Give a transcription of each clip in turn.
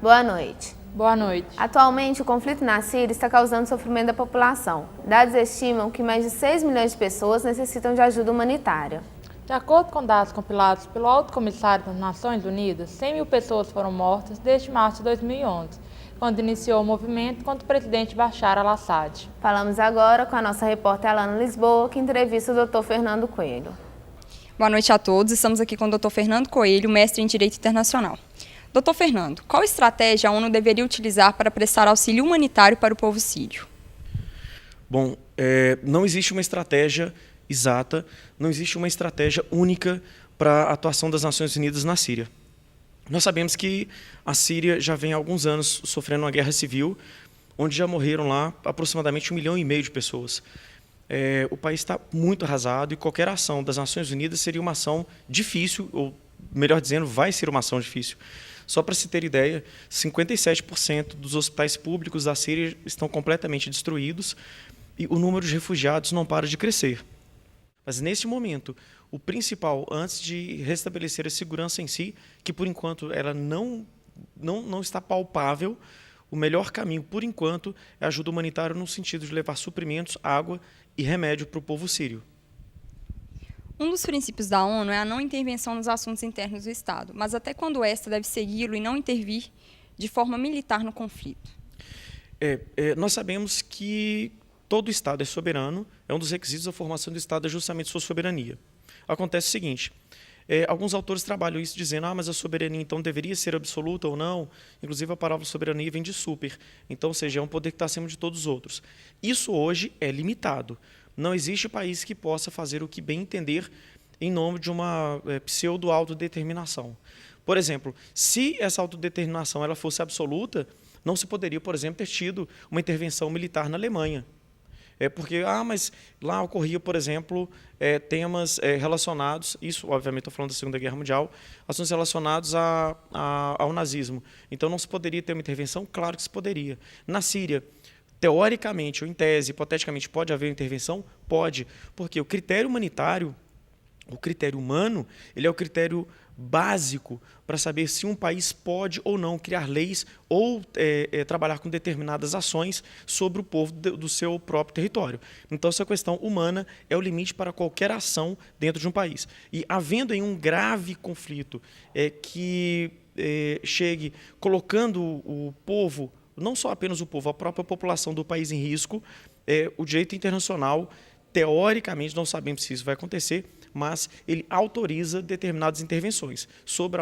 Boa noite. Boa noite. Atualmente, o conflito na Síria está causando sofrimento da população. Dados estimam que mais de 6 milhões de pessoas necessitam de ajuda humanitária. De acordo com dados compilados pelo Alto Comissário das Nações Unidas, 100 mil pessoas foram mortas desde março de 2011, quando iniciou o movimento contra o presidente Bashar al-Assad. Falamos agora com a nossa repórter Alana Lisboa, que entrevista o Dr. Fernando Coelho. Boa noite a todos. Estamos aqui com o Dr. Fernando Coelho, mestre em Direito Internacional. Dr. Fernando, qual estratégia a ONU deveria utilizar para prestar auxílio humanitário para o povo sírio? Bom, não existe uma estratégia exata, não existe uma estratégia única para a atuação das Nações Unidas na Síria. Nós sabemos que a Síria já vem há alguns anos sofrendo uma guerra civil, onde já morreram lá aproximadamente 1,5 milhão de pessoas. O país está muito arrasado e qualquer ação das Nações Unidas seria uma ação difícil, ou melhor dizendo, vai ser uma ação difícil. Só para se ter ideia, 57% dos hospitais públicos da Síria estão completamente destruídos e o número de refugiados não para de crescer. Mas, neste momento, o principal, antes de restabelecer a segurança em si, que, por enquanto, ela não está palpável, o melhor caminho, por enquanto, é a ajuda humanitária no sentido de levar suprimentos, água e remédio para o povo sírio. Um dos princípios da ONU é a não intervenção nos assuntos internos do Estado, mas até quando esta deve segui-lo e não intervir de forma militar no conflito? Nós sabemos que todo Estado é soberano, é um dos requisitos da formação do Estado é justamente sua soberania. Acontece o seguinte, alguns autores trabalham isso dizendo, mas a soberania então deveria ser absoluta ou não, inclusive a palavra soberania vem de super, então, ou seja, é um poder que está acima de todos os outros. Isso hoje é limitado. Não existe país que possa fazer o que bem entender em nome de uma pseudo-autodeterminação. Por exemplo, se essa autodeterminação ela fosse absoluta, não se poderia, por exemplo, ter tido uma intervenção militar na Alemanha. Porque, mas lá ocorria, por exemplo, temas relacionados, isso obviamente estou falando da Segunda Guerra Mundial, assuntos relacionados ao nazismo. Então não se poderia ter uma intervenção? Claro que se poderia. Na Síria, teoricamente, ou em tese, hipoteticamente, pode haver intervenção? Pode, porque o critério humanitário, o critério humano, ele é o critério básico para saber se um país pode ou não criar leis ou trabalhar com determinadas ações sobre o povo do seu próprio território. Então, essa questão humana é o limite para qualquer ação dentro de um país. E havendo em um grave conflito que chegue colocando o povo, não só apenas o povo, a própria população do país em risco, o direito internacional, teoricamente, não sabemos se isso vai acontecer, mas ele autoriza determinadas intervenções sob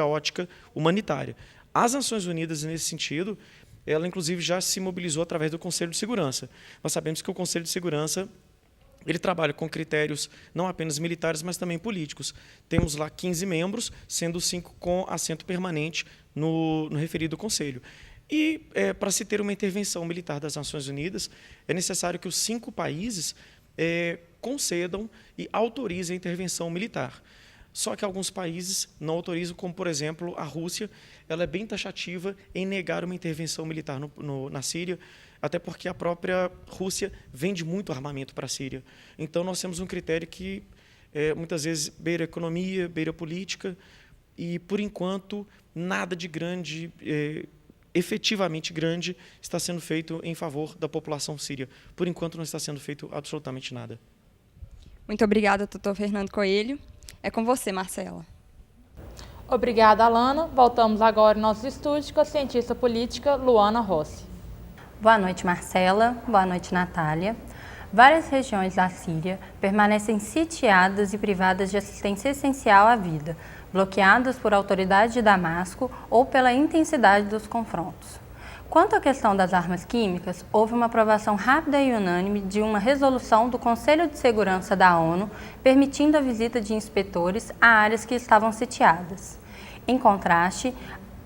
a ótica humanitária. As Nações Unidas, nesse sentido, ela inclusive já se mobilizou através do Conselho de Segurança. Nós sabemos que o Conselho de Segurança ele trabalha com critérios não apenas militares, mas também políticos. Temos lá 15 membros, sendo 5 com assento permanente no referido Conselho. E, para se ter uma intervenção militar das Nações Unidas, é necessário que os 5 países concedam e autorizem a intervenção militar. Só que alguns países não autorizam, como, por exemplo, a Rússia, ela é bem taxativa em negar uma intervenção militar na Síria, até porque a própria Rússia vende muito armamento para a Síria. Então, nós temos um critério que, muitas vezes, beira a economia, beira a política, e, por enquanto, nada de grande efetivamente grande está sendo feito em favor da população síria. Por enquanto, não está sendo feito absolutamente nada. Muito obrigada, doutor Fernando Coelho. É com você, Marcela. Obrigada, Alana. Voltamos agora em nossos estúdios com a cientista política Luana Rossi. Boa noite, Marcela. Boa noite, Natália. Várias regiões da Síria permanecem sitiadas e privadas de assistência essencial à vida, bloqueadas por autoridades de Damasco ou pela intensidade dos confrontos. Quanto à questão das armas químicas, houve uma aprovação rápida e unânime de uma resolução do Conselho de Segurança da ONU permitindo a visita de inspetores a áreas que estavam sitiadas. Em contraste,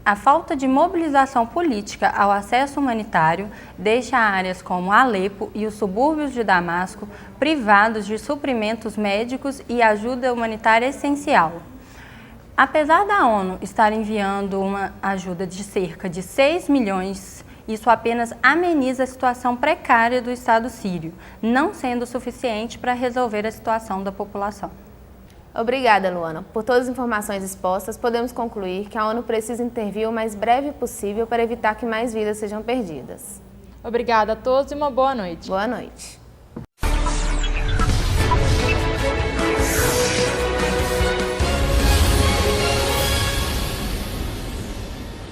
a falta de mobilização política ao acesso humanitário deixa áreas como Alepo e os subúrbios de Damasco privados de suprimentos médicos e ajuda humanitária essencial. Apesar da ONU estar enviando uma ajuda de cerca de 6 milhões, isso apenas ameniza a situação precária do Estado sírio, não sendo suficiente para resolver a situação da população. Obrigada, Luana. Por todas as informações expostas, podemos concluir que a ONU precisa intervir o mais breve possível para evitar que mais vidas sejam perdidas. Obrigada a todos e uma boa noite. Boa noite.